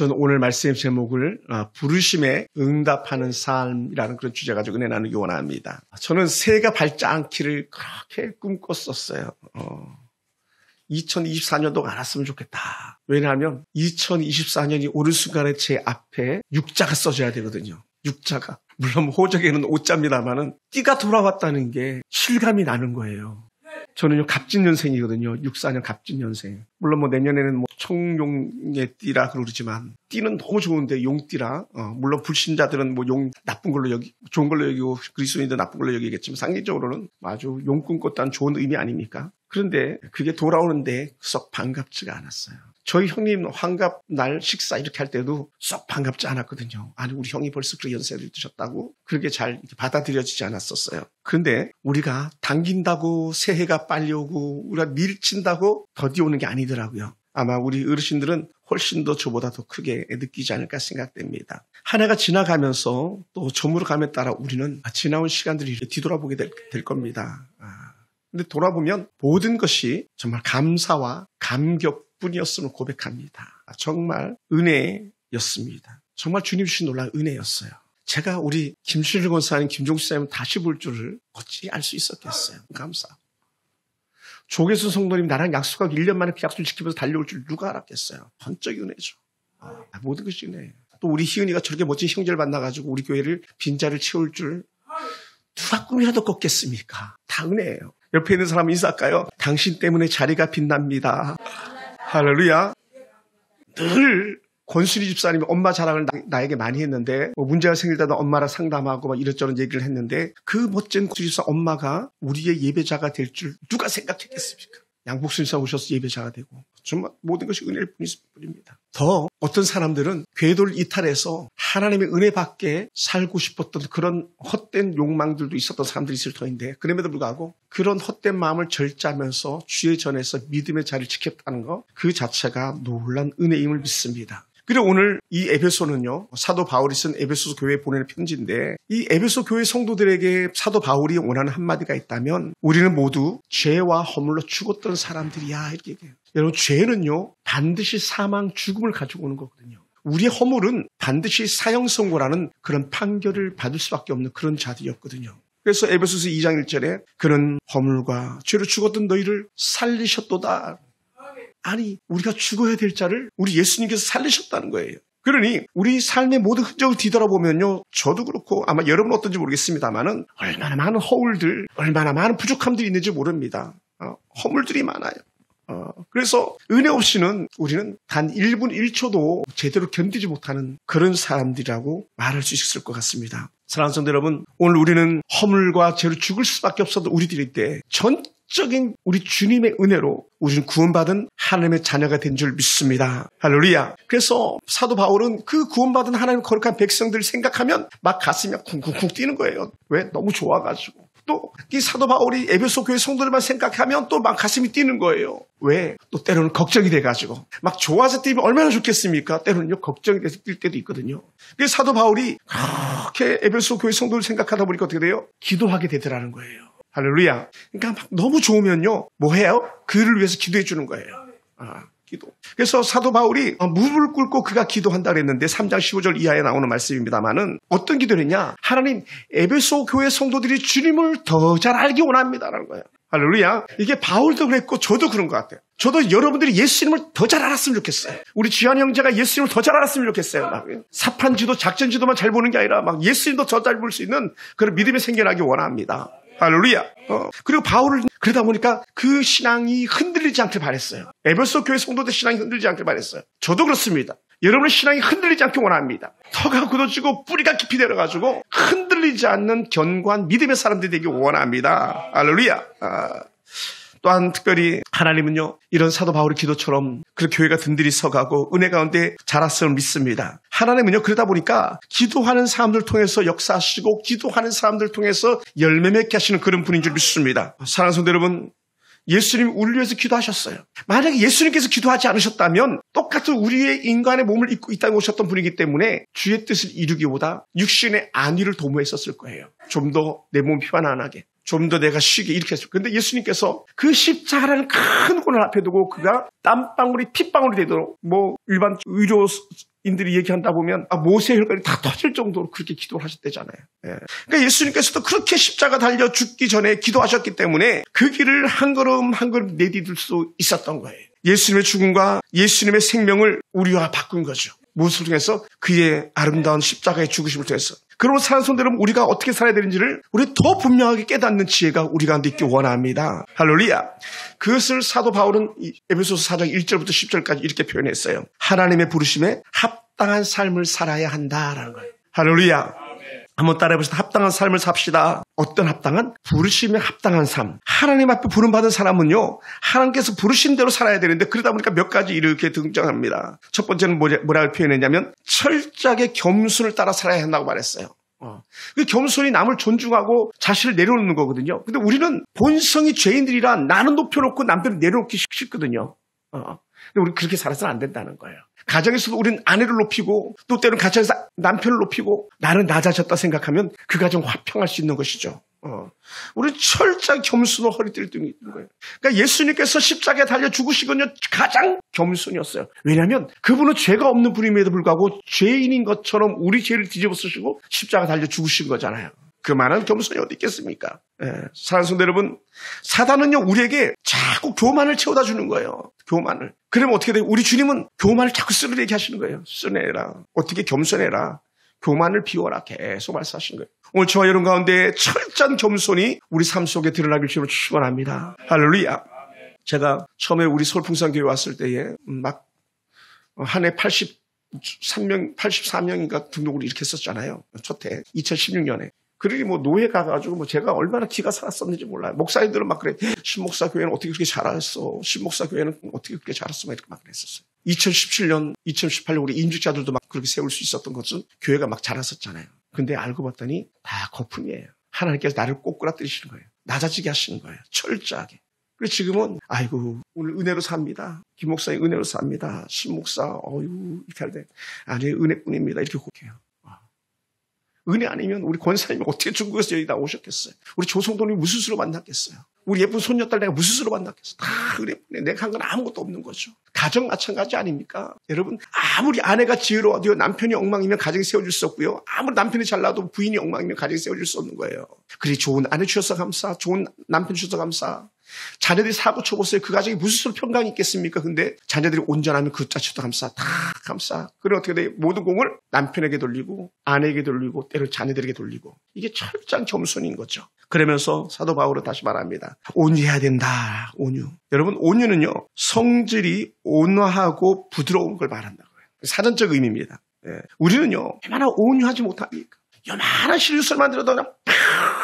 저는 오늘 말씀의 제목을 부르심에 응답하는 삶이라는 그런 주제 가지고 은혜 나누기 원합니다. 저는 새해가 밝지 않기를 그렇게 꿈꿨었어요. 2024년도가 안 왔으면 좋겠다. 왜냐하면 2024년이 오는 순간에 제 앞에 육자가 써져야 되거든요. 육자가. 물론 호적에는 오자입니다만은 띠가 돌아왔다는 게 실감이 나는 거예요. 저는요, 갑진년생이거든요. 64년 갑진년생. 물론 내년에는 청룡의 띠라 그러지만, 띠는 너무 좋은데, 용띠라. 물론 불신자들은 용 나쁜 걸로 좋은 걸로 여기고, 그리스도인도 나쁜 걸로 여기겠지만, 상대적으로는 아주 용 꿈꿨다는 좋은 의미 아닙니까? 그런데 그게 돌아오는데 썩 반갑지가 않았어요. 저희 형님 환갑 날 식사 이렇게 할 때도 썩 반갑지 않았거든요. 아니, 우리 형이 벌써 그렇게 연세를 드셨다고 그렇게 잘 받아들여지지 않았었어요. 그런데 우리가 당긴다고 새해가 빨리 오고 우리가 밀친다고 더디 오는 게 아니더라고요. 아마 우리 어르신들은 훨씬 더 저보다 더 크게 느끼지 않을까 생각됩니다. 한 해가 지나가면서 또 저물어 감에 따라 우리는 지나온 시간들이 뒤돌아보게 될 겁니다. 근데 돌아보면 모든 것이 정말 감사와 감격 뿐이었음을 고백합니다. 정말 은혜였습니다. 정말 주님 주신 놀라운 은혜였어요. 제가 우리 김순일 권사님, 김종수 사님 다시 볼 줄을 어찌 알 수 있었겠어요. 감사하고. 조계순 성도님 나랑 약속하고 1년 만에 그 약속을 지키면서 달려올 줄 누가 알았겠어요. 번쩍이 은혜죠. 모든 것이 은혜예요. 또 우리 희은이가 저렇게 멋진 형제를 만나가지고 우리 교회를 빈자를 채울 줄 누가 꿈이라도 꿨겠습니까? 다 은혜예요. 옆에 있는 사람 인사할까요? 당신 때문에 자리가 빛납니다. 할렐루야. 늘 권순희 집사님이 엄마 자랑을 나에게 많이 했는데 문제가 생길 때도 엄마랑 상담하고 이것저것 얘기를 했는데 그 멋진 권순희 집사 엄마가 우리의 예배자가 될 줄 누가 생각했겠습니까? 양복순 집사 오셔서 예배자가 되고 정말 모든 것이 은혜일 뿐입니다. 더 어떤 사람들은 궤도를 이탈해서 하나님의 은혜 밖에 살고 싶었던 그런 헛된 욕망들도 있었던 사람들이 있을 터인데 그럼에도 불구하고 그런 헛된 마음을 절제하면서 주의 전에서 믿음의 자리를 지켰다는 것 그 자체가 놀란 은혜임을 믿습니다. 그리고 오늘 이 에베소는요, 사도 바울이 쓴 에베소 교회에 보내는 편지인데 이 에베소 교회 성도들에게 사도 바울이 원하는 한마디가 있다면 우리는 모두 죄와 허물로 죽었던 사람들이야 이렇게 얘기해요. 여러분 죄는요 반드시 사망 죽음을 가지고 오는 거거든요. 우리의 허물은 반드시 사형 선고라는 그런 판결을 받을 수밖에 없는 그런 자들이었거든요. 그래서 에베소서 2장 1절에 그는 허물과 죄로 죽었던 너희를 살리셨도다. 아니 우리가 죽어야 될 자를 우리 예수님께서 살리셨다는 거예요. 그러니 우리 삶의 모든 흔적을 뒤돌아보면요, 저도 그렇고 아마 여러분은 어떤지 모르겠습니다만은 얼마나 많은 허울들, 얼마나 많은 부족함들이 있는지 모릅니다. 허물들이 많아요. 그래서 은혜 없이는 우리는 단 1분 1초도 제대로 견디지 못하는 그런 사람들이라고 말할 수 있을 것 같습니다. 사랑하는 성도 여러분, 오늘 우리는 허물과 죄로 죽을 수밖에 없었던 우리들일 때 전적인 우리 주님의 은혜로 우리는 구원받은 하나님의 자녀가 된 줄 믿습니다. 할렐루야. 그래서 사도 바울은 그 구원받은 하나님의 거룩한 백성들을 생각하면 막 가슴이 쿵쿵쿵 뛰는 거예요. 왜? 너무 좋아가지고. 또 이 사도 바울이 에베소 교회 성도들만 생각하면 또 막 가슴이 뛰는 거예요. 왜? 또 때로는 걱정이 돼가지고. 막 좋아서 뛰면 얼마나 좋겠습니까? 때로는요 걱정이 돼서 뛸 때도 있거든요. 그래서 사도 바울이 그렇게 에베소 교회 성도를 생각하다 보니까 어떻게 돼요? 기도하게 되더라는 거예요. 할렐루야. 그러니까 막 너무 좋으면요 뭐 해요? 그를 위해서 기도해 주는 거예요. 기도. 그래서 사도 바울이 무릎을 꿇고 그가 기도한다 그랬는데 3장 15절 이하에 나오는 말씀입니다만은 어떤 기도를 했냐? 하나님, 에베소 교회 성도들이 주님을 더 잘 알기 원합니다라는 거예요. 할렐루야. 이게 바울도 그랬고 저도 그런 것 같아요. 저도 여러분들이 예수님을 더 잘 알았으면 좋겠어요. 우리 지한 형제가 예수님을 더 잘 알았으면 좋겠어요. 막 사판지도 작전지도만 잘 보는 게 아니라 막 예수님도 더 잘 볼 수 있는 그런 믿음이 생겨나기 원합니다. 할렐루야. 그리고 바울을 그러다 보니까 그 신앙이 흔들리지 않길 바랬어요. 에베소 교회 성도들 신앙이 흔들리지 않길 바랬어요. 저도 그렇습니다. 여러분의 신앙이 흔들리지 않길 원합니다. 터가 굳어지고 뿌리가 깊이 내려가지고 흔들리지 않는 견고한 믿음의 사람들이 되길 원합니다. 할렐루야. 또한 특별히 하나님은요 이런 사도 바울의 기도처럼 그 교회가 든든히 서가고 은혜 가운데 자랐음을 믿습니다. 하나님은요 그러다 보니까 기도하는 사람들 통해서 역사하시고 기도하는 사람들 통해서 열매 맺게 하시는 그런 분인 줄 믿습니다. 사랑하는 성도 여러분, 예수님 우리를 위해서 기도하셨어요. 만약에 예수님께서 기도하지 않으셨다면 똑같은 우리의 인간의 몸을 입고 이 땅에 오셨던 분이기 때문에 주의 뜻을 이루기보다 육신의 안위를 도모했었을 거예요. 좀 더 내 몸이 편안하게. 좀 더 내가 쉬게 이렇게 했어요. 근데 예수님께서 그 십자가라는 큰 고난 앞에 두고 그가 땀방울이 핏방울이 되도록 뭐 일반 의료인들이 얘기한다 보면 모세 혈관이 다 터질 정도로 그렇게 기도를 하셨대잖아요. 예. 그러니까 예수님께서도 그렇게 십자가 달려 죽기 전에 기도하셨기 때문에 그 길을 한 걸음 한 걸음 내디딜 수 있었던 거예요. 예수님의 죽음과 예수님의 생명을 우리와 바꾼 거죠. 무엇을 통해서? 그의 아름다운 십자가의 죽으심을 통해서. 그러면 사는 손대로 우리가 어떻게 살아야 되는지를 우리 더 분명하게 깨닫는 지혜가 우리 가운데 있기 원합니다. 할렐루야. 그것을 사도 바울은 에베소서 4장 1절부터 10절까지 이렇게 표현했어요. 하나님의 부르심에 합당한 삶을 살아야 한다라는 거예요. 할렐루야. 한번 따라해보시다. 합당한 삶을 삽시다. 어떤 합당한? 부르심에 합당한 삶. 하나님 앞에 부름받은 사람은요, 하나님께서 부르신 대로 살아야 되는데 그러다 보니까 몇 가지 이렇게 등장합니다. 첫 번째는 뭐라고 표현했냐면 철저하게 겸손을 따라 살아야 한다고 말했어요. 그 겸손이 남을 존중하고 자신을 내려놓는 거거든요. 근데 우리는 본성이 죄인들이라 나는 높여놓고 남들은 내려놓기 쉽거든요. 근데 우리 그렇게 살아서는 안 된다는 거예요. 가정에서도 우리는 아내를 높이고 또 때로는 가정에서 남편을 높이고 나는 낮아졌다 생각하면 그 가정 화평할 수 있는 것이죠. 우리는 철저히 겸손으로 허리띠를 뜨는 거예요. 그러니까 예수님께서 십자가에 달려 죽으시군요. 가장 겸손이었어요. 왜냐하면 그분은 죄가 없는 분임에도 불구하고 죄인인 것처럼 우리 죄를 뒤집어 쓰시고 십자가 달려 죽으신 거잖아요. 그만한 겸손이 어디 있겠습니까? 사랑하는 성도 여러분, 사단은요 우리에게 자꾸 교만을 채워다 주는 거예요. 교만을. 그러면 어떻게 돼요? 우리 주님은 교만을 자꾸 쓰레기 하시는 거예요. 쓰내라. 어떻게 겸손해라. 교만을 비워라. 계속 말씀하시는 거예요. 오늘 저와 여러분 가운데 철저한 겸손이 우리 삶 속에 드러나길 주님을 축원합니다. 할렐루야. 제가 처음에 우리 서울풍산교회 왔을 때에 막 한 해 84명인가 등록을 이렇게 했었잖아요. 첫해 2016년에. 그러니 뭐 노예 가가지고 제가 얼마나 기가 살았었는지 몰라요. 목사님들은 막 그래. 신목사 교회는 어떻게 그렇게 잘했어. 신목사 교회는 어떻게 그렇게 잘했어. 막 이렇게 막 그랬었어요. 2017년, 2018년 우리 임직자들도 막 그렇게 세울 수 있었던 것은 교회가 막 잘했었잖아요. 근데 알고 봤더니 다 거품이에요. 하나님께서 나를 꼬꾸라뜨리시는 거예요. 낮아지게 하시는 거예요. 철저하게. 그래서 지금은 아이고 오늘 은혜로 삽니다. 김 목사님 은혜로 삽니다. 신 목사 이렇게 할 때 아니 은혜뿐입니다. 이렇게 고해요. 은혜 아니면 우리 권사님이 어떻게 중국에서 여기 나오셨겠어요? 우리 조성돈이 무슨 수로 만났겠어요? 우리 예쁜 손녀딸 내가 무슨 수로 만났겠어요? 다 은혜뿐이에요. 내가 한 건 아무것도 없는 거죠. 가정 마찬가지 아닙니까? 여러분 아무리 아내가 지혜로워도 남편이 엉망이면 가정이 세워질 수 없고요. 아무리 남편이 잘나도 부인이 엉망이면 가정이 세워질 수 없는 거예요. 그래 좋은 아내 주셔서 감사, 좋은 남편 주셔서 감사. 자녀들이 사고 쳐보세요. 그 가정이 무슨 수로 평강이 있겠습니까? 근데 자녀들이 온전하면 그 자체도 감사, 다 감사. 그래 어떻게 돼? 모든 공을 남편에게 돌리고 아내에게 돌리고 때로 자녀들에게 돌리고 이게 철저한 겸손인 거죠. 그러면서 사도 바울은 다시 말합니다. 온유해야 된다. 온유. 여러분 온유는요 성질이 온화하고 부드러운 걸 말한다고요. 사전적 의미입니다. 우리는요 얼마나 온유하지 못합니까? 요만한 실수를 만들어도 그냥 팍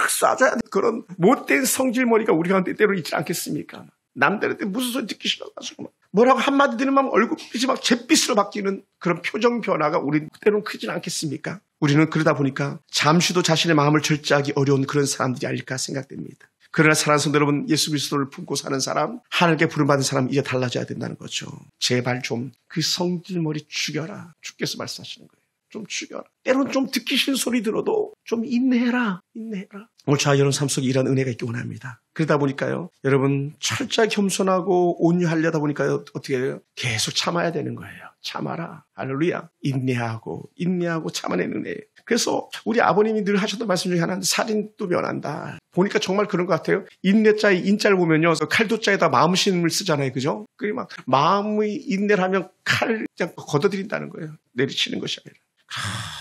쏴줘야 돼. 그런 못된 성질머리가 우리 가운데 때로 있지 않겠습니까? 남들한테 무슨 소리 듣기 싫어가지고 뭐라고 한마디 들으면 얼굴빛이 막 잿빛으로 바뀌는 그런 표정 변화가 우리 때로는 크진 않겠습니까? 우리는 그러다 보니까 잠시도 자신의 마음을 절제하기 어려운 그런 사람들이 아닐까 생각됩니다. 그러나 사랑하는 성도 여러분, 예수 그리스도를 품고 사는 사람, 하나님께 부름받은 사람 이제 달라져야 된다는 거죠. 제발 좀 그 성질머리 죽여라. 주께서 말씀하시는 거예요. 좀 죽여라. 때로는 좀 듣기 싫은 소리 들어도 좀 인내해라. 오늘 저와 여러분 삶 속에 이런 은혜가 있기 원합니다. 그러다 보니까요. 여러분 철저히 겸손하고 온유하려다 보니까요. 어떻게 해요? 계속 참아야 되는 거예요. 참아라. 할렐루야. 인내하고 참아내는 은혜예요. 그래서 우리 아버님이 늘 하셨던 말씀 중에 하나는 살인도 면한다. 보니까 정말 그런 것 같아요. 인내자의 인자를 보면요. 칼도자에다 마음심을 쓰잖아요. 그죠? 그게 막 마음의 인내를 하면 칼을 그냥 걷어들인다는 거예요. 내리치는 것이 아니라.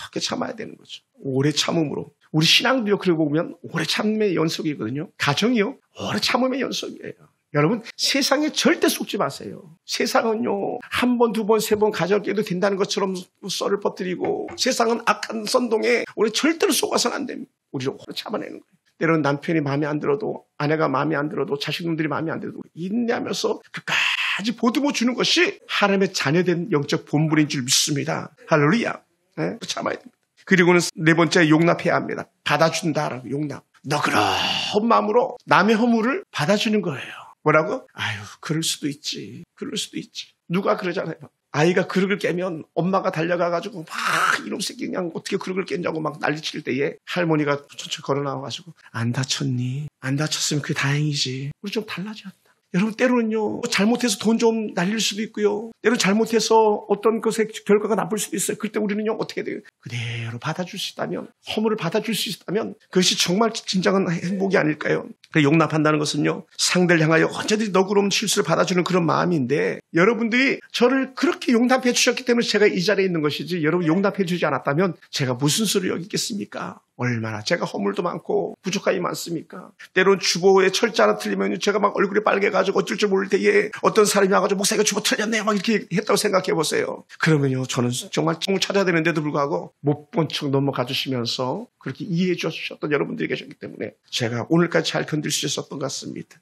그렇게 참아야 되는 거죠. 오래 참음으로. 우리 신앙도요. 그러고 보면 오래 참음의 연속이거든요. 가정이요. 오래 참음의 연속이에요. 여러분 세상에 절대 속지 마세요. 세상은요. 한 번, 두 번, 세 번 가정을 깨도 된다는 것처럼 썰을 퍼뜨리고 세상은 악한 선동에 우리 절대로 속아서는 안 됩니다. 우리를 오래 참아내는 거예요. 때로는 남편이 마음에 안 들어도 아내가 마음에 안 들어도 자식놈들이 마음에 안 들어도 인내하면서 끝까지 보듬어 주는 것이 하나님의 자녀된 영적 본분인 줄 믿습니다. 할렐루야. 네? 참아야 됩니다. 그리고는 네 번째 용납해야 합니다. 받아준다라고 용납. 너그러운 마음으로 남의 허물을 받아주는 거예요. 뭐라고? 아유, 그럴 수도 있지. 누가 그러잖아요. 아이가 그릇을 깨면 엄마가 달려가가지고 막 이놈 새끼 그냥 어떻게 그릇을 깼냐고 막 난리칠 때에 할머니가 천천히 걸어 나와가지고 안 다쳤니? 안 다쳤으면 그게 다행이지. 우리 좀 달라졌다. 여러분 때로는요 잘못해서 돈 좀 날릴 수도 있고요. 때로는 잘못해서 어떤 것의 결과가 나쁠 수도 있어요. 그때 우리는요 어떻게 돼요? 그대로 받아줄 수 있다면, 허물을 받아줄 수 있다면 그것이 정말 진정한 행복이 아닐까요? 용납한다는 것은요 상대를 향하여 언제든지 너그러운 실수를 받아주는 그런 마음인데, 여러분들이 저를 그렇게 용납해 주셨기 때문에 제가 이 자리에 있는 것이지, 여러분 용납해 주지 않았다면 제가 무슨 수를 여기겠습니까? 얼마나 제가 허물도 많고 부족함이 많습니까? 때론 주보에 철자 하나 틀리면 제가 막 얼굴이 빨개가지고 어쩔 줄 모를 때에 어떤 사람이 와가지고 목사가 주보 틀렸네요 막 이렇게 했다고 생각해 보세요. 그러면요 저는 정말 똥을 찾아야 되는데도 불구하고 못 본 척 넘어가 주시면서 그렇게 이해해 주셨던 여러분들이 계셨기 때문에 제가 오늘까지 잘 견딜 수 있었던 것 같습니다.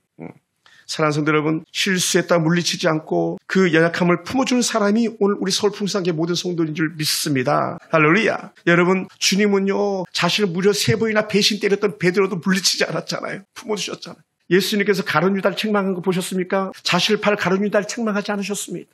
사랑하는 성도 여러분, 실수했다 물리치지 않고 그 연약함을 품어주는 사람이 오늘 우리 서울 풍성교회 모든 성도인 줄 믿습니다. 할렐루야. 여러분, 주님은요 자신을 무려 3번이나 배신 때렸던 베드로도 물리치지 않았잖아요. 품어주셨잖아요. 예수님께서 가룟 유다를 책망한 거 보셨습니까? 자신을 팔 가룟 유다를 책망하지 않으셨습니다.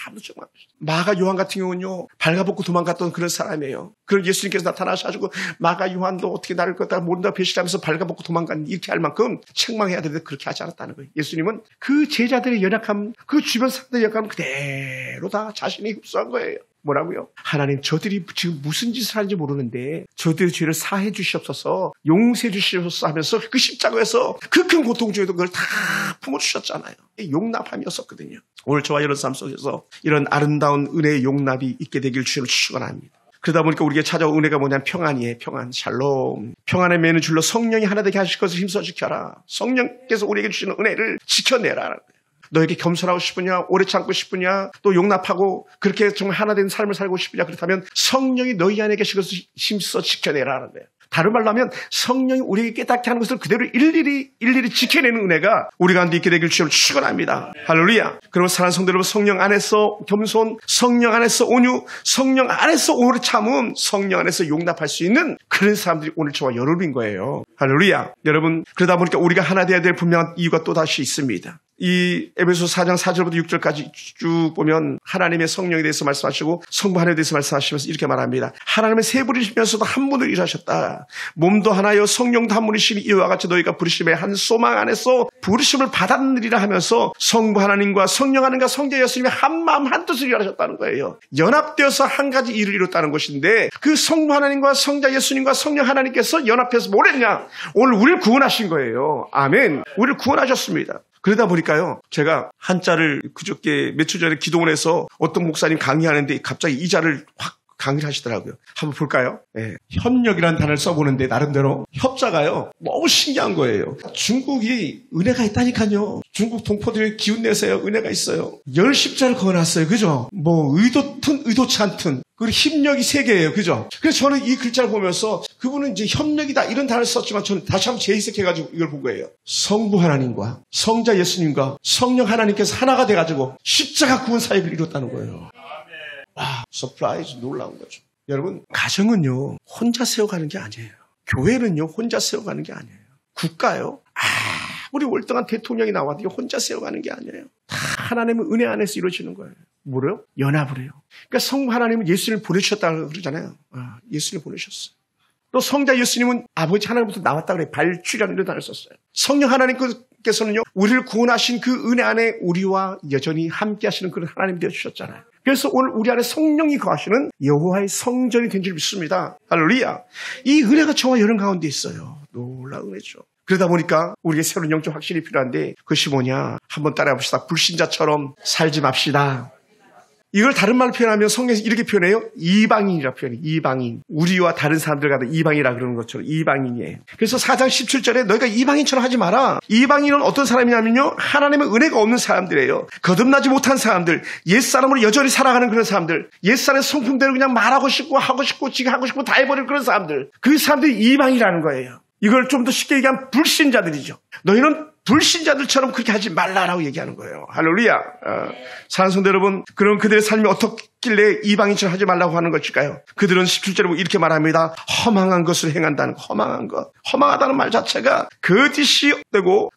아무도 책망. 마가 요한 같은 경우는요 발가벗고 도망갔던 그런 사람이에요. 그럼 예수님께서 나타나셔가지고 마가 요한도 어떻게 나를 걷다가 모른다 배신하면서 발가벗고 도망갔니 이렇게 할 만큼 책망해야 되는데 그렇게 하지 않았다는 거예요. 예수님은 그 제자들의 연약함, 그 주변 사람들의 연약함 그대로 다 자신이 흡수한 거예요. 뭐라고요? 하나님, 저들이 지금 무슨 짓을 하는지 모르는데 저들의 죄를 사해 주시옵소서, 용서해 주시옵소서 하면서 그 십자가에서 그 큰 고통 중에도 그걸 다 품어주셨잖아요. 용납함이었었거든요. 오늘 저와 여러분 삶 속에서 이런 아름다운 은혜의 용납이 있게 되길 주님을 축원합니다. 그러다 보니까 우리에게 찾아온 은혜가 뭐냐면 평안이에요. 평안, 샬롬. 평안의 매는 줄로 성령이 하나 되게 하실 것을 힘써 지켜라. 성령께서 우리에게 주시는 은혜를 지켜내라. 너에게 겸손하고 싶으냐, 오래 참고 싶으냐, 또 용납하고 그렇게 정말 하나 된 삶을 살고 싶으냐, 그렇다면 성령이 너희 안에 계신 것을 힘써 지켜내라는 거예요. 다른 말로 하면 성령이 우리에게 깨닫게 하는 것을 그대로 일일이 지켜내는 은혜가 우리 가운데 있게 되길 주님을 축원합니다. 할렐루야. 그러면 사랑하는 성도 여러분, 성령 안에서 겸손, 성령 안에서 온유, 성령 안에서 오래 참음, 성령 안에서 용납할 수 있는 그런 사람들이 오늘 저와 여러분인 거예요. 할렐루야. 여러분, 그러다 보니까 우리가 하나 되어야 될 분명한 이유가 또 다시 있습니다. 이 에베소 4장 4절부터 6절까지 쭉 보면 하나님의 성령에 대해서 말씀하시고 성부 하나님에 대해서 말씀하시면서 이렇게 말합니다. 하나님의 세 분이시면서도 한 분을 일하셨다. 몸도 하나요 성령도 한 분이시니 이와 같이 너희가 부르심의 한 소망 안에서 부르심을 받았느리라 하면서 성부 하나님과 성령 하나님과 성자 예수님이 한 마음 한 뜻을 일하셨다는 거예요. 연합되어서 한 가지 일을 이뤘다는 것인데, 그 성부 하나님과 성자 예수님과 성령 하나님께서 연합해서 뭘 했냐? 오늘 우리를 구원하신 거예요. 아멘. 우리를 구원하셨습니다. 그러다 보니까요, 제가 한자를 그저께 며칠 전에 기도원에서 어떤 목사님 강의하는데 갑자기 이 자를 확 강의를 하시더라고요. 한번 볼까요? 네. 협력이라는 단어를 써보는데 나름대로 협자가요 너무 신기한 거예요. 중국이 은혜가 있다니까요. 중국 동포들이 기운 내세요. 은혜가 있어요. 10십자를 그어놨어요. 그죠? 뭐 의도튼 의도치 않든 그리고 협력이 3개예요. 그죠? 그래서 저는 이 글자를 보면서 그분은 이제 협력이다 이런 단어를 썼지만 저는 다시 한번 재해석해가지고 이걸 본 거예요. 성부 하나님과 성자 예수님과 성령 하나님께서 하나가 돼가지고 십자가 구원 사역을 이뤘다는 거예요. 와, 서프라이즈, 놀라운 거죠. 여러분, 가정은요 혼자 세워가는 게 아니에요. 교회는요 혼자 세워가는 게 아니에요. 국가요 우리 월등한 대통령이 나와도 혼자 세워가는 게 아니에요. 다 하나님의 은혜 안에서 이루어지는 거예요. 뭐래요? 연합을 해요. 그러니까 성부 하나님은 예수님을 보내주셨다고 그러잖아요. 예수님을 보내셨어요. 또 성자 예수님은 아버지 하나님부터 나왔다 그래요. 발출이라는 단어를 썼어요. 성령 하나님께서는요 우리를 구원하신 그 은혜 안에 우리와 여전히 함께 하시는 그런 하나님이 되어주셨잖아요. 그래서 오늘 우리 안에 성령이 거하시는 여호와의 성전이 된 줄 믿습니다. 할렐루야. 이 은혜가 저와 여러분 가운데 있어요. 놀라운 은혜죠. 그러다 보니까 우리에게 새로운 영적 확신이 필요한데, 그것이 뭐냐? 한번 따라해 봅시다. 불신자처럼 살지 맙시다. 이걸 다른 말로 표현하면 성경에서 이렇게 표현해요. 이방인이라고 표현해요. 이방인. 우리와 다른 사람들과도 이방이라 그러는 것처럼 이방인이에요. 그래서 4장 17절에 너희가 이방인처럼 하지 마라. 이방인은 어떤 사람이냐면요, 하나님의 은혜가 없는 사람들이에요. 거듭나지 못한 사람들, 옛사람으로 여전히 살아가는 그런 사람들, 옛사람의 성품대로 그냥 말하고 싶고 하고 싶고 지가 하고 싶고 다 해버리는 그런 사람들, 그 사람들이 이방이라는 거예요. 이걸 좀 더 쉽게 얘기하면 불신자들이죠. 너희는 불신자들처럼 그렇게 하지 말라라고 얘기하는 거예요. 할렐루야. 사랑하는 성도 여러분, 그럼 그들의 삶이 어떻길래 이방인처럼 하지 말라고 하는 것일까요? 그들은 17절에 이렇게 말합니다. 허망한 것을 행한다는 거. 허망한 것. 허망하다는 말 자체가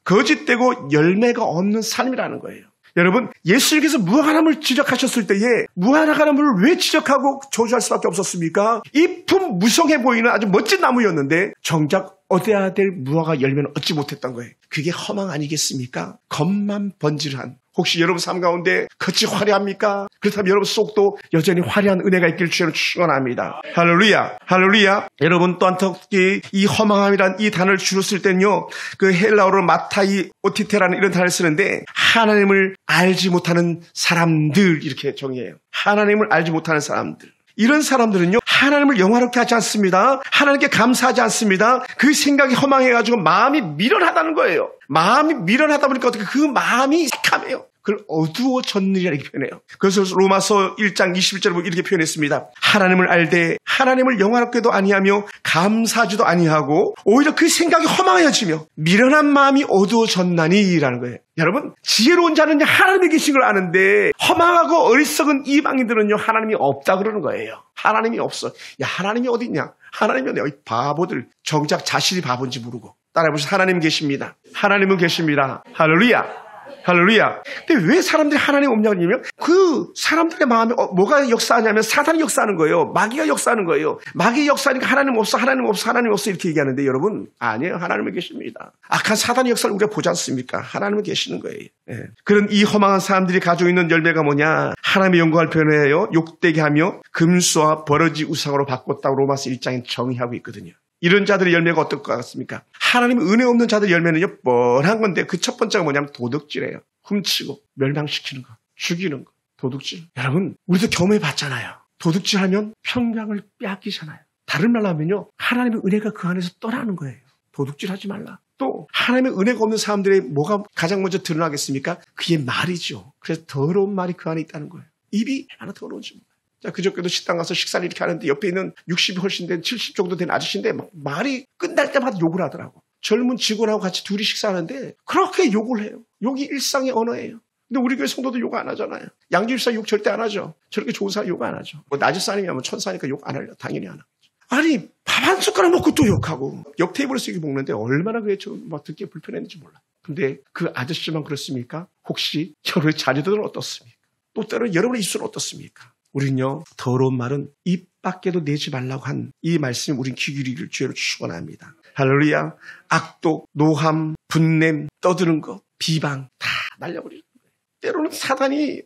거짓되고 열매가 없는 삶이라는 거예요. 여러분, 예수님께서 무한함을 지적하셨을 때에 무한함을 왜 지적하고 저주할 수밖에 없었습니까? 잎은 무성해 보이는 아주 멋진 나무였는데 정작 얻어야 될 무화과 열매는 얻지 못했던 거예요. 그게 허망 아니겠습니까? 겉만 번질한. 혹시 여러분 삶 가운데 겉이 화려합니까? 그렇다면 여러분 속도 여전히 화려한 은혜가 있길 주님은 축원합니다. 할렐루야, 할렐루야. 여러분 또한 특히 이 허망함이란 이 단어를 주로 쓸 때는요, 그 헬라어로 마타이 오티테라는 이런 단어를 쓰는데 하나님을 알지 못하는 사람들 이렇게 정의해요. 하나님을 알지 못하는 사람들. 이런 사람들은요, 하나님을 영화롭게 하지 않습니다. 하나님께 감사하지 않습니다. 그 생각이 허망해가지고 마음이 미련하다는 거예요. 마음이 미련하다 보니까 어떻게 그 마음이 새카매요. 그걸 어두워졌느니라 이렇게 표현해요. 그래서 로마서 1장 21절을 보고 이렇게 표현했습니다. 하나님을 알되 하나님을 영화롭게도 아니하며 감사하지도 아니하고 오히려 그 생각이 허망해지며 미련한 마음이 어두워졌나니라는 거예요. 여러분, 지혜로운 자는 하나님이 계신 걸 아는데 허망하고 어리석은 이방인들은요, 하나님이 없다 그러는 거예요. 하나님이 없어. 야, 하나님이 어디 있냐? 하나님이 어디 있냐? 바보들. 정작 자신이 바본지 모르고. 따라해보세요. 하나님 계십니다. 하나님은 계십니다. 할렐루야. 할렐루야. 근데 왜 사람들이 하나님 없냐고 하냐면 그 사람들의 마음에 뭐가 역사하냐면 사단이 역사하는 거예요. 마귀가 역사하는 거예요. 마귀 역사하니까 하나님 없어, 하나님 없어, 하나님 없어 이렇게 얘기하는데 여러분, 아니에요. 하나님은 계십니다. 악한 사단의 역사를 우리가 보지 않습니까? 하나님은 계시는 거예요. 예. 그런 이 허망한 사람들이 가지고 있는 열매가 뭐냐? 하나님의 영광을 표현해요. 욕되게 하며 금수와 버러지 우상으로 바꿨다고 로마서 1장에 정의하고 있거든요. 이런 자들의 열매가 어떨 것 같습니까? 하나님 은혜 없는 자들의 열매는요, 뻔한 건데 그 첫 번째가 뭐냐면 도둑질이에요. 훔치고 멸망시키는 거, 죽이는 거, 도둑질. 여러분, 우리도 경험해 봤잖아요. 도둑질하면 평강을 빼앗기잖아요. 다른 말로 하면요, 하나님의 은혜가 그 안에서 떠나는 거예요. 도둑질하지 말라. 또 하나님의 은혜가 없는 사람들의 뭐가 가장 먼저 드러나겠습니까? 그게 말이죠. 그래서 더러운 말이 그 안에 있다는 거예요. 입이 얼마나 더러운지 몰라요. 자, 그저께도 식당 가서 식사를 이렇게 하는데 옆에 있는 60이 훨씬 된 70 정도 된 아저씨인데 막 말이 끝날 때마다 욕을 하더라고. 젊은 직원하고 같이 둘이 식사하는데 그렇게 욕을 해요. 욕이 일상의 언어예요. 근데 우리 교회 성도도 욕 안 하잖아요. 양집사 욕 절대 안 하죠. 저렇게 좋은 사람 욕 안 하죠. 뭐 낮은 사람이면 천사니까 욕 안 하려. 당연히 안 하죠. 아니, 밥 한 숟가락 먹고 또 욕하고 옆 테이블에서 이렇게 먹는데 얼마나 그게 좀 막 듣기에 불편했는지 몰라. 근데 그 아저씨만 그렇습니까? 혹시 여러분의 자녀들은 어떻습니까? 또 때로 여러분의 입술은 어떻습니까? 우리는요, 더러운 말은 입 밖에도 내지 말라고 한 이 말씀이 우린 귀 기울이기를 주의로 축원합니다. 할렐루야. 악독, 노함, 분냄, 떠드는 것, 비방 다 날려버리는 거예요. 때로는 사단이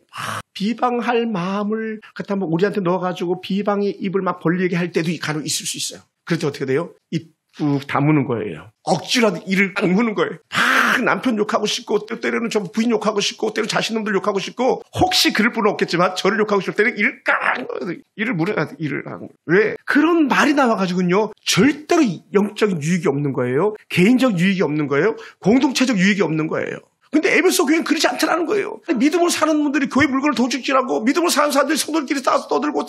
비방할 마음을 갖다 뭐 우리한테 넣어가지고 비방의 입을 막 벌리게 할 때도 간혹 있을 수 있어요. 그럴 때 어떻게 돼요? 입 꾹 다무는 거예요. 억지로라도 이를 딱 무는 거예요. 남편 욕하고 싶고 때로는 저 부인 욕하고 싶고 때로 자신놈들 욕하고 싶고 혹시 그럴 분은 없겠지만 저를 욕하고 싶을 때는 이를 깡 이를 물어야 돼. 이를 하고. 왜? 그런 말이 나와가지고요 절대로 영적인 유익이 없는 거예요. 개인적 유익이 없는 거예요. 공동체적 유익이 없는 거예요. 근데 에베소 교회는 그렇지 않다는 거예요. 믿음으로 사는 분들이 교회 물건을 도둑질하고 믿음으로 사는 사람들이 성도들끼리 싸서 떠들고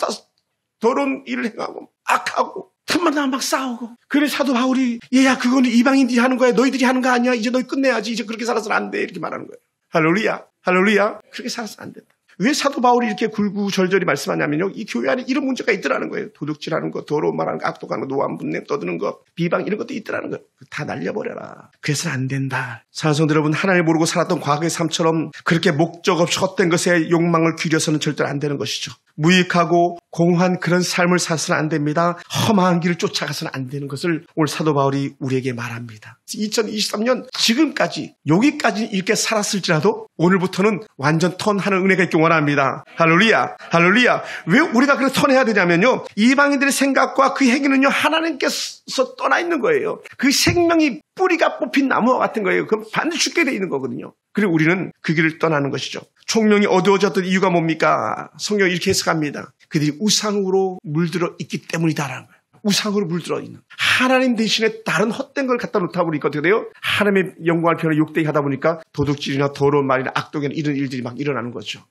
더러운 일을 행하고 악하고 틈만 나면 막 싸우고. 그래 사도 바울이 얘야 그거는 이방인들이 하는 거야. 너희들이 하는 거 아니야. 이제 너희 끝내야지. 이제 그렇게 살아서는 안 돼. 이렇게 말하는 거예요. 할렐루야. 할렐루야. 그렇게 살아서는 안 된다. 왜 사도 바울이 이렇게 굴구절절히 말씀하냐면요. 이 교회 안에 이런 문제가 있더라는 거예요. 도둑질하는 거, 더러운 말하는 거, 악독하는 거, 노함, 분냄, 떠드는 거, 비방 이런 것도 있더라는 거예요. 다 날려버려라. 그래서는 안 된다. 사랑성도 여러분, 하나님을 모르고 살았던 과거의 삶처럼 그렇게 목적 없이 헛된 것에 욕망을 기울여서는 절대로 안 되는 것이죠. 무익하고 공허한 그런 삶을 살아서는 안 됩니다. 험한 길을 쫓아가서는 안 되는 것을 오늘 사도 바울이 우리에게 말합니다. 2023년 지금까지 여기까지 이렇게 살았을지라도 오늘부터는 완전 턴하는 은혜가 있길 원합니다. 할렐루야. 할렐루야. 왜 우리가 그렇게 턴해야 되냐면요. 이방인들의 생각과 그 행위는요. 하나님께서 떠나 있는 거예요. 그 생명이 뿌리가 뽑힌 나무와 같은 거예요. 그럼 반드시 죽게 돼 있는 거거든요. 그리고 우리는 그 길을 떠나는 것이죠. 총명이 어두워졌던 이유가 뭡니까? 성경이 이렇게 해석합니다. 그들이 우상으로 물들어 있기 때문이다라는 거예요. 우상으로 물들어 있는. 하나님 대신에 다른 헛된 걸 갖다 놓다 보니까 어떻게 돼요? 하나님의 영광을 표현해 욕되게 하다 보니까 도둑질이나 더러운 말이나 악독이나 이런 일들이 막 일어나는 거죠.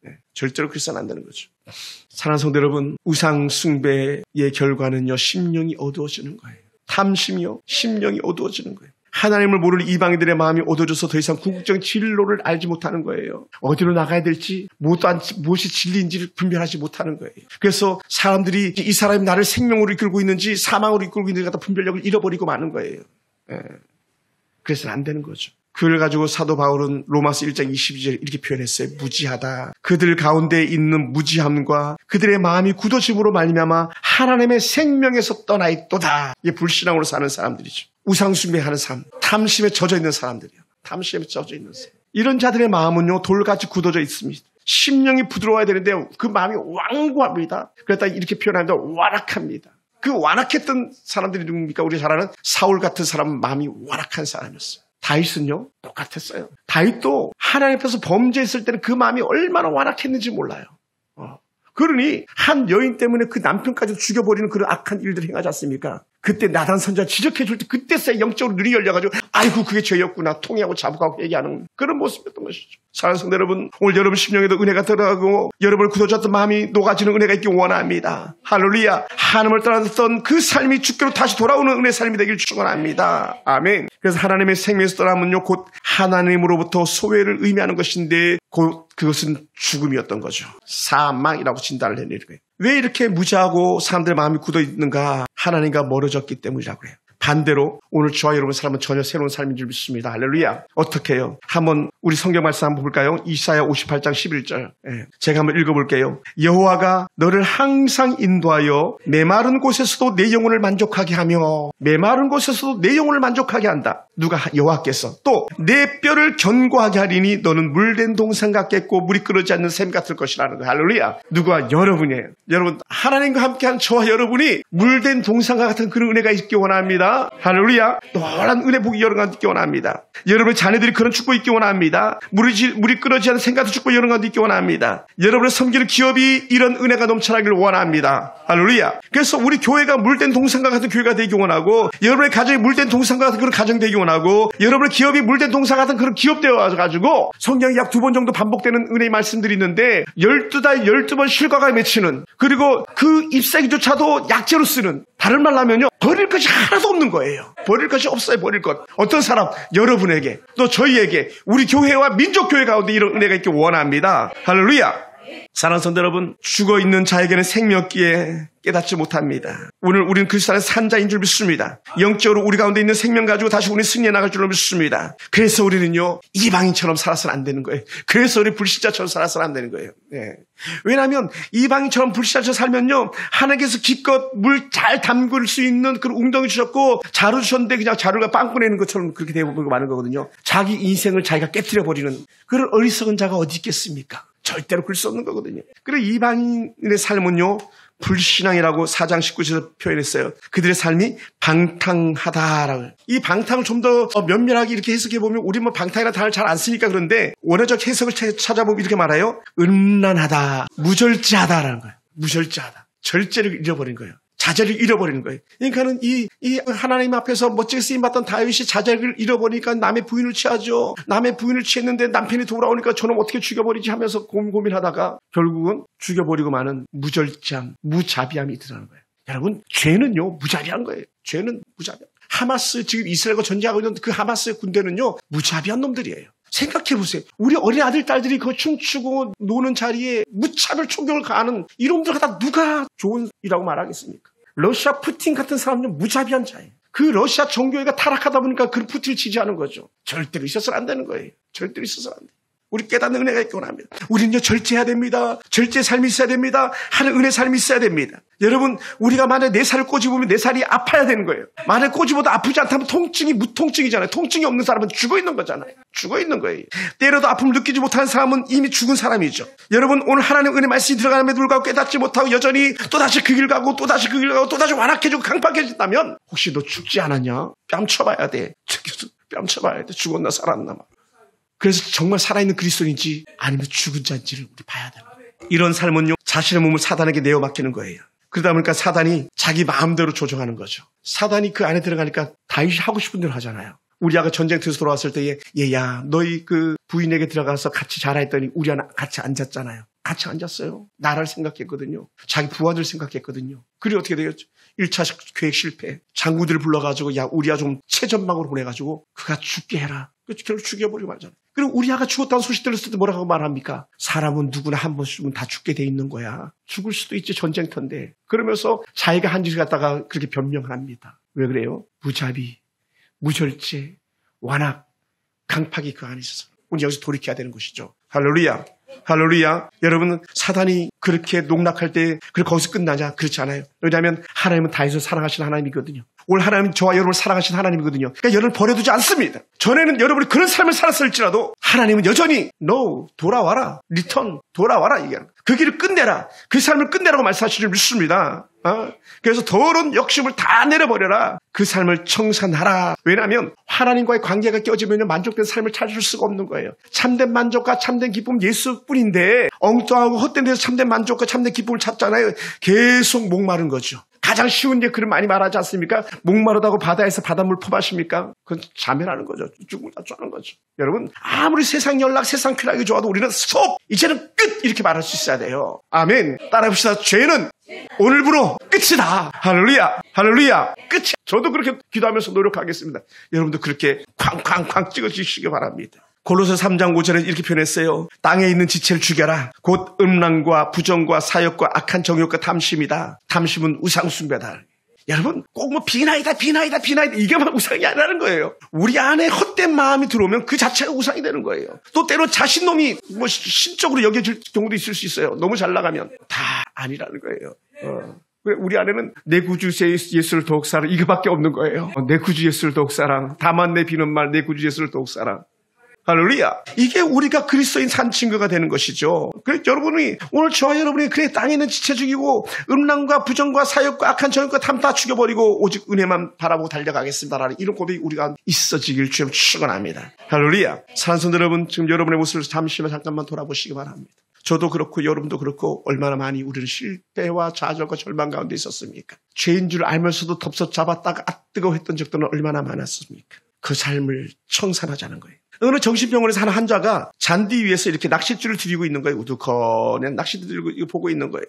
네, 절대로 그래서는 안 되는 거죠. 사랑하는 성도 여러분, 우상 숭배의 결과는요, 심령이 어두워지는 거예요. 탐심이요, 심령이 어두워지는 거예요. 하나님을 모르는 이방인들의 마음이 어두워져서 더 이상 궁극적인 진로를 알지 못하는 거예요. 어디로 나가야 될지, 무엇이 진리인지를 분별하지 못하는 거예요. 그래서 사람들이 이 사람이 나를 생명으로 이끌고 있는지 사망으로 이끌고 있는지 갖다 분별력을 잃어버리고 마는 거예요. 예. 그래서는 안 되는 거죠. 그걸 가지고 사도 바울은 로마서 1장 22절 이렇게 표현했어요. 무지하다. 그들 가운데 있는 무지함과 그들의 마음이 굳어짐으로 말미암아 하나님의 생명에서 떠나 있도다. 이게 불신앙으로 사는 사람들이죠. 우상숭배하는 삶, 탐심에 젖어 있는 사람들이에요. 탐심에 젖어 있는 사람. 이런 자들의 마음은요, 돌같이 굳어져 있습니다. 심령이 부드러워야 되는데 그 마음이 완고합니다. 그러다 이렇게 표현합니다. 완악합니다. 그 완악했던 사람들이 누굽니까? 우리 잘 아는 사울 같은 사람은 마음이 완악한 사람이었어요. 다윗은요, 똑같았어요. 다윗도 하나님 앞에서 범죄했을 때는 그 마음이 얼마나 완악했는지 몰라요. 그러니 한 여인 때문에 그 남편까지 죽여버리는 그런 악한 일들을 행하지 않습니까? 그때 나단 선지자 지적해줄 때 그때서야 영적으로 눈이 열려가지고 아이고 그게 죄였구나 통회하고 자복하고 회개하는 그런 모습이었던 것이죠. 사랑하는 성도 여러분, 오늘 여러분 심령에도 은혜가 들어가고 여러분을 굳어졌던 마음이 녹아지는 은혜가 있길 원합니다. 할렐루야. 하나님을 떠났던 그 삶이 주께로 다시 돌아오는 은혜 삶이 되길 축원합니다. 아멘. 그래서 하나님의 생명에서 떠나면요, 곧 하나님으로부터 소외를 의미하는 것인데 곧 그것은 죽음이었던 거죠. 사망이라고 진단을 해내는 거예요. 왜 이렇게 무지하고 사람들의 마음이 굳어 있는가? 하나님과 멀어졌기 때문이라고 해요. 반대로 오늘 저와 여러분 삶은 전혀 새로운 삶인 줄 믿습니다. 할렐루야. 어떻게 해요? 한번 우리 성경 말씀 한번 볼까요? 이사야 58장 11절. 제가 한번 읽어볼게요. 여호와가 너를 항상 인도하여 메마른 곳에서도 내 영혼을 만족하게 하며 메마른 곳에서도 내 영혼을 만족하게 한다. 누가? 여호와께서. 또 내 뼈를 견고하게 하리니 너는 물된 동산 같겠고 물이 끓지 않는 샘 같을 것이라는 거예요. 할렐루야. 누가? 여러분이에요. 여러분, 하나님과 함께한 저와 여러분이 물된 동산과 같은 그런 은혜가 있기 원합니다. 할렐루야. 노란 은혜 복이 여러분 가운데 있기 원합니다. 여러분의 자녀들이 그런 축복이 있기 원합니다. 물이 끓지 않는 샘 같은 축복이 여러분 가운데 있기 원합니다. 여러분을 섬기는 기업이 이런 은혜가 넘쳐나길 원합니다. 할렐루야. 그래서 우리 교회가 물된 동산과 같은 교회가 되기 원하고 여러분의 가정이 물된 동산과 같은 그런 가정 되기 원하고 여러분의 기업이 물된 동산 같은 그런 기업 되어가지고 성경이 약 2번 정도 반복되는 은혜의 말씀들이 있는데 12달 12번 실과가 맺히는 그리고 그 잎사귀조차도 약재로 쓰는 다른 말로 하면요 버릴 것이 하나도 없는 거예요. 버릴 것이 없어요. 버릴 것. 어떤 사람? 여러분에게 또 저희에게 우리 교회와 민족교회 가운데 이런 은혜가 있기 원합니다. 할렐루야. 사랑하는 성도 여러분, 죽어있는 자에게는 생명기에 깨닫지 못합니다. 오늘 우리는 그리스도 안에 산 자인 줄 믿습니다. 영적으로 우리 가운데 있는 생명 가지고 다시 우리 승리해 나갈 줄로 믿습니다. 그래서 우리는요 이방인처럼 살아서는 안 되는 거예요. 그래서 우리 불신자처럼 살아서는 안 되는 거예요. 네. 왜냐하면 이방인처럼 불신자처럼 살면요 하나님께서 기껏 물 잘 담글 수 있는 그런 웅덩이 주셨고 자루 주셨는데 그냥 자루가 빵꾸 내는 것처럼 그렇게 되고 마는 거거든요. 자기 인생을 자기가 깨트려버리는 그런 어리석은 자가 어디 있겠습니까? 절대로 그럴 수 없는 거거든요. 그리고 이방인의 삶은요 불신앙이라고 4장 19절에서 표현했어요. 그들의 삶이 방탕하다라고. 이 방탕을 좀 더 면밀하게 이렇게 해석해보면 우리 뭐 방탕이라는 단어를 잘 안 쓰니까 그런데 원어적 해석을 찾아보면 이렇게 말해요. 음란하다, 무절제하다라는 거예요. 무절제하다. 절제를 잃어버린 거예요. 자제를 잃어버리는 거예요. 그러니까는 이 하나님 앞에서 멋지게 쓰임받던 다윗이 자제를 잃어버리니까 남의 부인을 취하죠. 남의 부인을 취했는데 남편이 돌아오니까 저놈 어떻게 죽여버리지 하면서 고민하다가 결국은 죽여버리고 마는 무절제함, 무자비함이 드러나는 거예요. 여러분, 죄는요 무자비한 거예요. 죄는 무자비한. 하마스 지금 이스라엘과 전쟁하고 있는 그 하마스의 군대는요 무자비한 놈들이에요. 생각해보세요. 우리 어린 아들, 딸들이 그 춤추고 노는 자리에 무차별 총격을 가하는 이놈들 갖다 누가 좋은 이라고 말하겠습니까? 러시아 푸틴 같은 사람은 무자비한 자예요. 그 러시아 정교회가 타락하다 보니까 그 푸틴을 지지하는 거죠. 절대로 있어서는 안 되는 거예요. 절대로 있어서는 안 돼요. 우리 깨닫는 은혜가 있기 원합니다. 우리는요 절제해야 됩니다. 절제 삶이 있어야 됩니다. 하는 은혜 삶이 있어야 됩니다. 여러분, 우리가 만약에 내 살을 꼬집으면 내 살이 아파야 되는 거예요. 만약에 꼬집어도 아프지 않다면 통증이 무통증이잖아요. 통증이 없는 사람은 죽어 있는 거잖아요. 죽어 있는 거예요. 때려도 아픔을 느끼지 못하는 사람은 이미 죽은 사람이죠. 여러분, 오늘 하나님의 은혜 말씀이 들어가는데도 불구하고 깨닫지 못하고 여전히 또다시 그 길 가고 또다시 그 길 가고 또다시 완악해지고 강팍해진다면 혹시 너 죽지 않았냐? 뺨 쳐봐야 돼. 뺨 쳐봐야 돼. 죽었나 살았나 막. 그래서 정말 살아있는 그리스도인지 아니면 죽은 자인지를 우리 봐야 됩니다. 이런 삶은요 자신의 몸을 사단에게 내어 맡기는 거예요. 그러다 보니까 사단이 자기 마음대로 조정하는 거죠. 사단이 그 안에 들어가니까 다윗이 하고 싶은 대로 하잖아요. 우리아가 전쟁터에서 돌아왔을 때에 얘야 너희 그 부인에게 들어가서 같이 자라 했더니 우리아는 같이 앉았잖아요. 같이 앉았어요. 나라를 생각했거든요. 자기 부하들 생각했거든요. 그리고 어떻게 되었죠? 1차 계획 실패. 장군들을 불러가지고 야 우리아 좀 최전방으로 보내가지고 그가 죽게 해라. 결국 죽여버리고 말잖아요. 그리고 우리아가 죽었다는 소식 들었을 때 뭐라고 말합니까? 사람은 누구나 한 번쯤은 다 죽게 돼 있는 거야. 죽을 수도 있지 전쟁터인데. 그러면서 자기가 한 짓을 갖다가 그렇게 변명을 합니다. 왜 그래요? 무자비, 무절제, 완악, 강팍이 그 안에 있어서 우리 여기서 돌이켜야 되는 것이죠. 할렐루야. 할렐루야. 여러분, 사단이 그렇게 농락할 때 그걸 거기서 끝나냐? 그렇지 않아요. 왜냐하면 하나님은 다윗을 사랑하시는 하나님이거든요. 오늘 하나님은 저와 여러분을 사랑하시는 하나님이거든요. 그러니까 여러분을 버려두지 않습니다. 전에는 여러분이 그런 삶을 살았을지라도 하나님은 여전히 No, 돌아와라. 리턴, 돌아와라. 얘기하는 거예요. 그 길을 끝내라. 그 삶을 끝내라고 말씀하시는 줄 믿습니다. 그래서 더러운 욕심을 다 내려버려라. 그 삶을 청산하라. 왜냐하면 하나님과의 관계가 깨어지면 만족된 삶을 찾을 수가 없는 거예요. 참된 만족과 참된 기쁨 예수뿐인데 엉뚱하고 헛된 데서 참된 만족과 참된 기쁨을 찾잖아요. 계속 목마른 거죠. 가장 쉬운 게 그런 많이 말하지 않습니까? 목마르다고 바다에서 바닷물 퍼마십니까? 그건 자멸하는 거죠. 죽음을 다투하는 거죠. 여러분, 아무리 세상 연락, 세상 쾌락이 좋아도 우리는 스톱! 이제는 끝! 이렇게 말할 수 있어야 돼요. 아멘. 따라해봅시다. 죄는 오늘부로 끝이다. 할렐루야. 할렐루야. 끝이. 저도 그렇게 기도하면서 노력하겠습니다. 여러분도 그렇게 쾅쾅쾅 찍어주시기 바랍니다. 골로새 3장 5절에 이렇게 표현했어요. 땅에 있는 지체를 죽여라. 곧 음란과 부정과 사욕과 악한 정욕과 탐심이다. 탐심은 우상숭배다. 여러분, 꼭 뭐 비나이다 이게만 우상이 아니라는 거예요. 우리 안에 헛된 마음이 들어오면 그 자체가 우상이 되는 거예요. 또 때로 자신놈이 뭐 신적으로 여겨질 경우도 있을 수 있어요. 너무 잘 나가면 다 아니라는 거예요. 우리 안에는 내 구주 예수를 더욱 사랑 이거밖에 없는 거예요. 내 구주 예수를 더욱 사랑. 다만 내 비는 말 내 구주 예수를 더욱 사랑. 할렐루야. 이게 우리가 그리스도인 산 증거가 되는 것이죠. 그래서 여러분이 오늘 저와 여러분이 그래 땅에 있는 지체 죽이고 음란과 부정과 사욕과 악한 정욕과 탐 다 죽여버리고 오직 은혜만 바라보고 달려가겠습니다라는 이런 고백이 우리가 있어지길 주님 축원합니다. 할렐루야. 사랑하는 성도 여러분, 지금 여러분의 모습을 잠깐만 돌아보시기 바랍니다. 저도 그렇고 여러분도 그렇고 얼마나 많이 우리는 실패와 좌절과 절망 가운데 있었습니까? 죄인 줄 알면서도 덥석 잡았다가 뜨거워했던 적들은 얼마나 많았습니까? 그 삶을 청산하자는 거예요. 어느 정신병원에서 하는 환자가 잔디 위에서 이렇게 낚싯줄을 들이고 있는 거예요. 우두커nen 낚싯줄 들고 이거 보고 있는 거예요.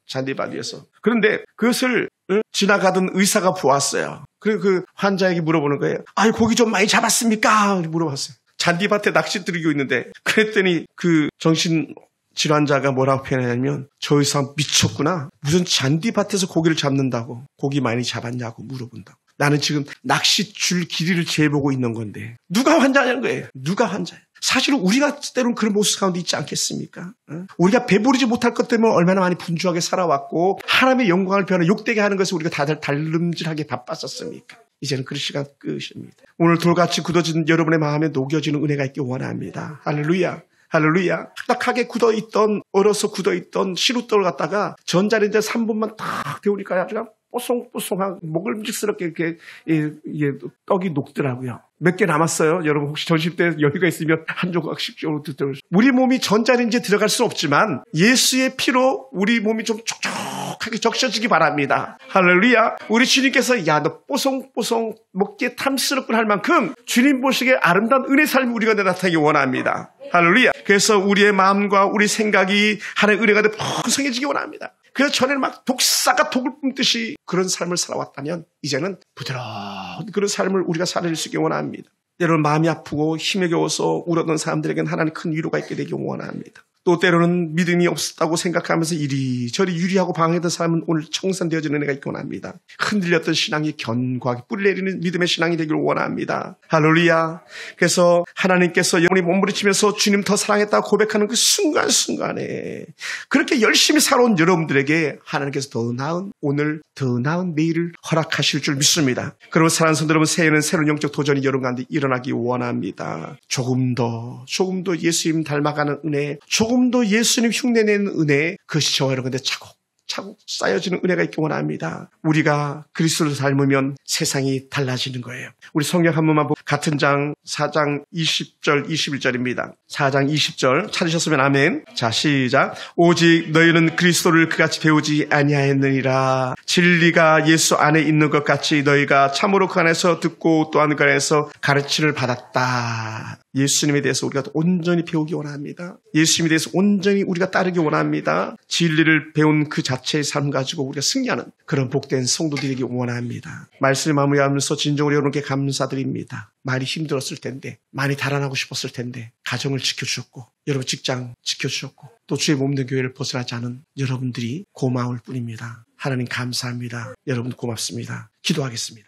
잔디밭 위에서. 그런데 그것을 지나가던 의사가 보았어요. 그리고 그 환자에게 물어보는 거예요. 아이, 고기 좀 많이 잡았습니까? 물어봤어요. 잔디밭에 낚시 들이고 있는데 그랬더니 그 정신질환자가 뭐라고 표현하냐면 저 의사 미쳤구나. 무슨 잔디밭에서 고기를 잡는다고 고기 많이 잡았냐고 물어본다고. 나는 지금 낚싯줄 길이를 재보고 있는 건데 누가 환자냐는 거예요. 누가 환자예요. 사실은 우리가 때로는 그런 모습 가운데 있지 않겠습니까? 우리가 배부르지 못할 것 때문에 얼마나 많이 분주하게 살아왔고 하나님의 영광을 변화 욕되게 하는 것을 우리가 다들 달름질하게 바빴었습니까? 이제는 그 시간 끝입니다. 오늘 돌같이 굳어진 여러분의 마음에 녹여지는 은혜가 있길 원합니다. 할렐루야. 할렐루야. 딱하게 굳어있던 얼어서 굳어있던 시루떡을 갖다가 전자레인지에 3분만 딱 데우니까 아주 뽀송뽀송한 먹을직스럽게 이렇게 떡이 녹더라고요. 몇 개 남았어요. 여러분 혹시 점심 때 여유가 있으면 한 조각씩 좀 드세요. 우리 몸이 전자레인지에 들어갈 수는 없지만 예수의 피로 우리 몸이 좀 촉촉하게 적셔지기 바랍니다. 할렐루야. 우리 주님께서 야, 너 뽀송뽀송 먹기에 탐스럽군 할 만큼 주님 보시기에 아름다운 은혜 삶이 우리가 나타나기 원합니다. 할렐루야. 그래서 우리의 마음과 우리 생각이 하나님의 은혜가 돼 풍성해지기 원합니다. 그래서 전에는 막 독사가 독을 뿜듯이 그런 삶을 살아왔다면 이제는 부드러운 그런 삶을 우리가 살아낼 수 있게 원합니다. 때로는 마음이 아프고 힘에 겨워서 울었던 사람들에게는 하나님 큰 위로가 있게 되기 원합니다. 또 때로는 믿음이 없었다고 생각하면서 이리저리 유리하고 방해된 사람은 오늘 청산되어지는 은혜가 있기 원합니다. 흔들렸던 신앙이 견고하게 뿌리내리는 믿음의 신앙이 되기를 원합니다. 할렐루야. 그래서 하나님께서 영혼이 몸부림치면서 주님 더 사랑했다고 고백하는 그 순간순간에 그렇게 열심히 살아온 여러분들에게 하나님께서 더 나은 오늘, 더 나은 내일을 허락하실 줄 믿습니다. 그리고 사랑하는 성도 여러분, 새해는 새로운 영적 도전이 여러분 가운데 일어나기 원합니다. 조금 더 예수님 닮아가는 은혜, 조금 더 예수님 흉내내는 은혜, 그것이 저와 여러분들 차곡차곡 쌓여지는 은혜가 있기 원합니다. 우리가 그리스도를 닮으면 세상이 달라지는 거예요. 우리 성경 한 번만 보고 같은 장 4장 20절 21절입니다. 4장 20절 찾으셨으면 아멘. 자, 시작. 오직 너희는 그리스도를 그같이 배우지 아니하였느니라. 진리가 예수 안에 있는 것 같이 너희가 참으로 그 안에서 듣고 또한 그 안에서 가르침을 받았다. 예수님에 대해서 우리가 온전히 배우기 원합니다. 예수님에 대해서 온전히 우리가 따르기 원합니다. 진리를 배운 그 자체의 삶 가지고 우리가 승리하는 그런 복된 성도들이 되기 원합니다. 말씀을 마무리하면서 진정으로 여러분께 감사드립니다. 많이 힘들었을 텐데, 많이 달아나고 싶었을 텐데 가정을 지켜주셨고 여러분 직장 지켜주셨고 또 주의 몸된 교회를 벗어나지 않은 여러분들이 고마울 뿐입니다. 하나님 감사합니다. 여러분 고맙습니다. 기도하겠습니다.